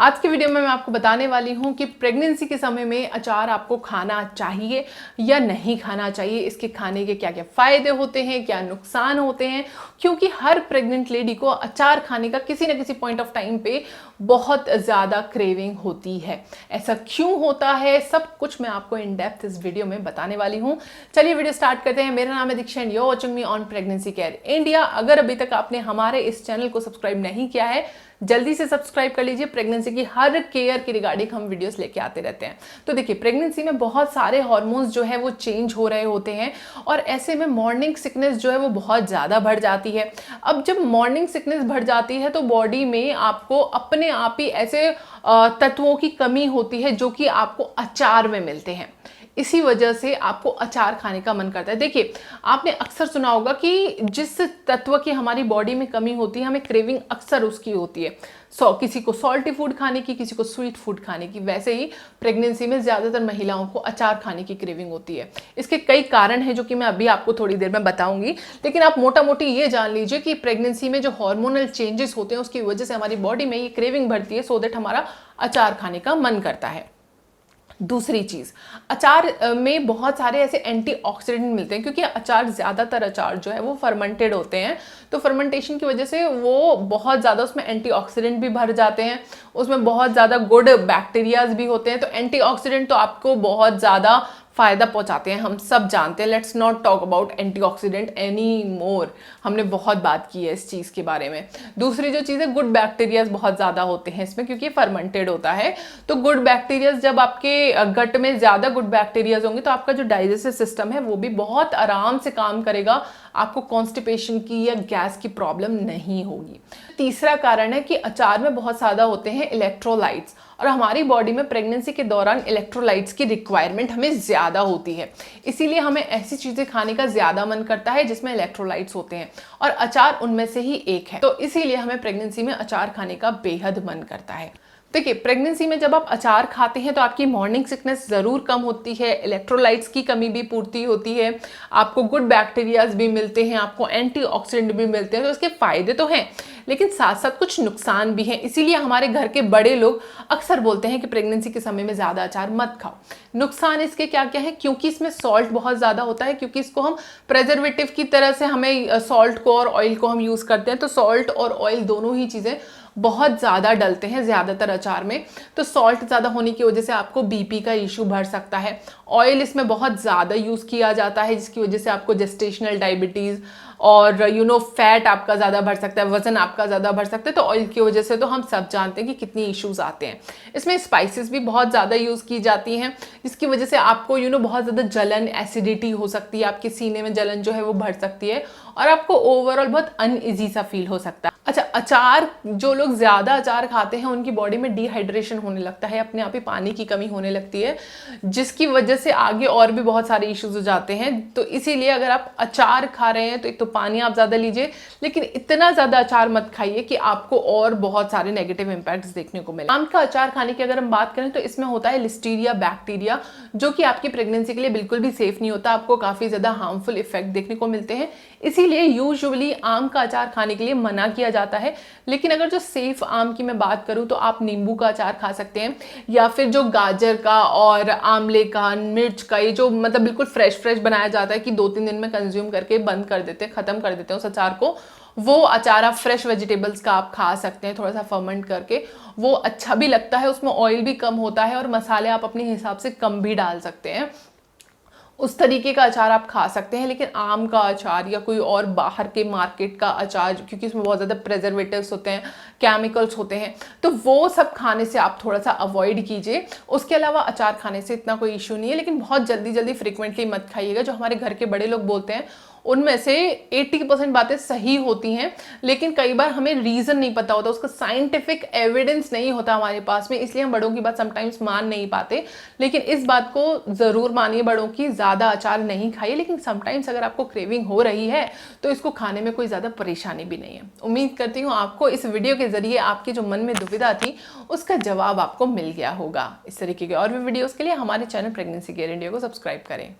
आज की वीडियो में मैं आपको बताने वाली हूँ कि प्रेगनेंसी के समय में अचार आपको खाना चाहिए या नहीं खाना चाहिए, इसके खाने के क्या क्या फ़ायदे होते हैं, क्या नुकसान होते हैं। क्योंकि हर प्रेग्नेंट लेडी को अचार खाने का किसी न किसी पॉइंट ऑफ टाइम पे बहुत ज़्यादा क्रेविंग होती है। ऐसा क्यों होता है, सब कुछ मैं आपको इन डेप्थ इस वीडियो में बताने वाली हूँ। चलिए वीडियो स्टार्ट करते हैं। मेरा नाम है Diksha and you are watching me on pregnancy care India. अगर अभी तक आपने हमारे इस चैनल को सब्सक्राइब नहीं किया है, जल्दी से सब्सक्राइब कर लीजिए। प्रेगनेंसी की हर केयर की रिगार्डिंग हम वीडियोस लेके आते रहते हैं। तो देखिए, प्रेगनेंसी में बहुत सारे हार्मोन्स जो है वो चेंज हो रहे होते हैं और ऐसे में मॉर्निंग सिकनेस जो है वो बहुत ज़्यादा बढ़ जाती है। अब जब मॉर्निंग सिकनेस बढ़ जाती है तो बॉडी में आपको अपने आप ही ऐसे तत्वों की कमी होती है जो कि आपको अचार में मिलते हैं। इसी वजह से आपको अचार खाने का मन करता है। देखिए, आपने अक्सर सुना होगा कि जिस तत्व की हमारी बॉडी में कमी होती है, हमें क्रेविंग अक्सर उसकी होती है। किसी को सॉल्टी फूड खाने की, किसी को स्वीट फूड खाने की। वैसे ही प्रेगनेंसी में ज़्यादातर महिलाओं को अचार खाने की क्रेविंग होती है। इसके कई कारण हैं जो कि मैं अभी आपको थोड़ी देर में बताऊंगी, लेकिन आप मोटा मोटी ये जान लीजिए कि प्रेगनेंसी में जो हार्मोनल चेंजेस होते हैं उसकी वजह से हमारी बॉडी में ये क्रेविंग बढ़ती है, सो दैट हमारा अचार खाने का मन करता है। दूसरी चीज़, अचार में बहुत सारे ऐसे एंटीऑक्सीडेंट मिलते हैं, क्योंकि ज़्यादातर अचार जो है वो फर्मेंटेड होते हैं। तो फर्मेंटेशन की वजह से वो बहुत ज़्यादा उसमें एंटीऑक्सीडेंट भी भर जाते हैं, उसमें बहुत ज़्यादा गुड बैक्टीरियाज भी होते हैं। तो एंटीऑक्सीडेंट तो आपको बहुत ज़्यादा फ़ायदा पहुंचाते हैं, हम सब जानते हैं। Let's not talk about antioxidant any more, हमने बहुत बात की है इस चीज़ के बारे में। दूसरी जो चीज़ है, गुड बैक्टीरियाज बहुत ज़्यादा होते हैं इसमें, क्योंकि फर्मेंटेड होता है। तो गुड बैक्टीरियाज, जब आपके गट में ज़्यादा गुड बैक्टीरियाज होंगे तो आपका जो डाइजेस्टिव सिस्टम है वो भी बहुत आराम से काम करेगा, आपको कॉन्स्टिपेशन की या गैस की प्रॉब्लम नहीं होगी। तीसरा कारण है कि अचार में बहुत ज़्यादा होते हैं इलेक्ट्रोलाइट्स, और हमारी बॉडी में प्रेगनेंसी के दौरान इलेक्ट्रोलाइट्स की रिक्वायरमेंट हमें ज़्यादा होती है। इसीलिए हमें ऐसी चीज़ें खाने का ज़्यादा मन करता है जिसमें इलेक्ट्रोलाइट्स होते हैं, और अचार उनमें से ही एक है। तो इसीलिए हमें प्रेगनेंसी में अचार खाने का बेहद मन करता है। देखिए, प्रेगनेंसी में जब आप अचार खाते हैं तो आपकी मॉर्निंग सिकनेस ज़रूर कम होती है, इलेक्ट्रोलाइट्स की कमी भी पूर्ति होती है, आपको गुड बैक्टीरियाज भी मिलते हैं, आपको एंटीऑक्सीडेंट भी मिलते हैं। तो इसके फ़ायदे तो हैं, लेकिन साथ साथ कुछ नुकसान भी हैं। इसीलिए हमारे घर के बड़े लोग अक्सर बोलते हैं कि प्रेगनेंसी के समय में ज़्यादा अचार मत खाओ। नुकसान इसके क्या क्या है? क्योंकि इसमें सॉल्ट बहुत ज़्यादा होता है, क्योंकि इसको हम प्रेजर्वेटिव की तरह से हमें सॉल्ट को और ऑयल को हम यूज़ करते हैं। तो सॉल्ट और ऑयल दोनों ही चीज़ें बहुत ज़्यादा डलते हैं ज़्यादातर अचार में। तो सॉल्ट ज़्यादा होने की वजह से आपको बीपी का इशू बढ़ सकता है। ऑयल इसमें बहुत ज़्यादा यूज़ किया जाता है, जिसकी वजह से आपको जेस्टेशनल डायबिटीज़ और फैट आपका ज़्यादा बढ़ सकता है, वज़न आपका ज़्यादा बढ़ सकता है। तो ऑयल की वजह से तो हम सब जानते हैं कि कितनी इश्यूज़ आते हैं। इसमें स्पाइसेस भी बहुत ज़्यादा यूज़ की जाती हैं, जिसकी वजह से आपको बहुत ज़्यादा जलन, एसिडिटी हो सकती है, आपके सीने में जलन जो है वो बढ़ सकती है, और आपको ओवरऑल बहुत अनईजी सा फील हो सकता है। अच्छा, अचार, जो लोग ज़्यादा अचार खाते हैं उनकी बॉडी में डिहाइड्रेशन होने लगता है, अपने आप ही पानी की कमी होने लगती है, जिसकी वजह से आगे और भी बहुत सारे इश्यूज हो जाते हैं। तो इसीलिए अगर आप अचार खा रहे हैं तो एक तो पानी आप ज़्यादा लीजिए, लेकिन इतना ज़्यादा अचार मत खाइए कि आपको और बहुत सारे नेगेटिव इंपैक्ट्स देखने को मिले। आम का अचार खाने की अगर हम बात करें तो इसमें होता है लिस्टीरिया बैक्टीरिया, जो कि आपकी प्रेगनेंसी के लिए बिल्कुल भी सेफ नहीं होता, आपको काफ़ी ज़्यादा हार्मफुल इफेक्ट देखने को मिलते हैं। इसीलिए यूजुअली आम का अचार खाने के लिए मना किया जाता है। लेकिन अगर जो सेफ आम की मैं बात करूं तो आप नींबू का अचार खा सकते हैं, या फिर जो गाजर का और आंवले का, मिर्च का, ये जो मतलब बिल्कुल फ्रेश बनाया जाता है कि 2-3 दिन में कंज्यूम करके बंद कर देते हैं, खत्म कर देते हैं उस अचार को, वो अचार आप फ्रेश वेजिटेबल्स का आप खा सकते हैं, थोड़ा सा फर्मेंट करके। वो अच्छा भी लगता है, उसमें ऑयल भी कम होता है, और मसाले आप अपने हिसाब से कम भी डाल सकते हैं। उस तरीके का अचार आप खा सकते हैं। लेकिन आम का अचार या कोई और बाहर के मार्केट का अचार, क्योंकि उसमें बहुत ज़्यादा प्रेजर्वेटिव्स होते हैं, केमिकल्स होते हैं, तो वो सब खाने से आप थोड़ा सा अवॉइड कीजिए। उसके अलावा अचार खाने से इतना कोई इशू नहीं है, लेकिन बहुत जल्दी फ्रिक्वेंटली मत खाइएगा। जो हमारे घर के बड़े लोग बोलते हैं उनमें से 80% बातें सही होती हैं, लेकिन कई बार हमें रीज़न नहीं पता होता, उसका साइंटिफिक एविडेंस नहीं होता हमारे पास में, इसलिए हम बड़ों की बात समटाइम्स मान नहीं पाते। लेकिन इस बात को ज़रूर मानिए बड़ों की, ज़्यादा अचार नहीं खाइए, लेकिन समटाइम्स अगर आपको क्रेविंग हो रही है तो इसको खाने में कोई ज़्यादा परेशानी भी नहीं है। उम्मीद करती हूँ आपको इस वीडियो के ज़रिए आपकी जो मन में दुविधा थी उसका जवाब आपको मिल गया होगा। इस तरीके के और भी वीडियोज़ के लिए हमारे चैनल प्रेगनेंसी केयर इंडिया को सब्सक्राइब करें।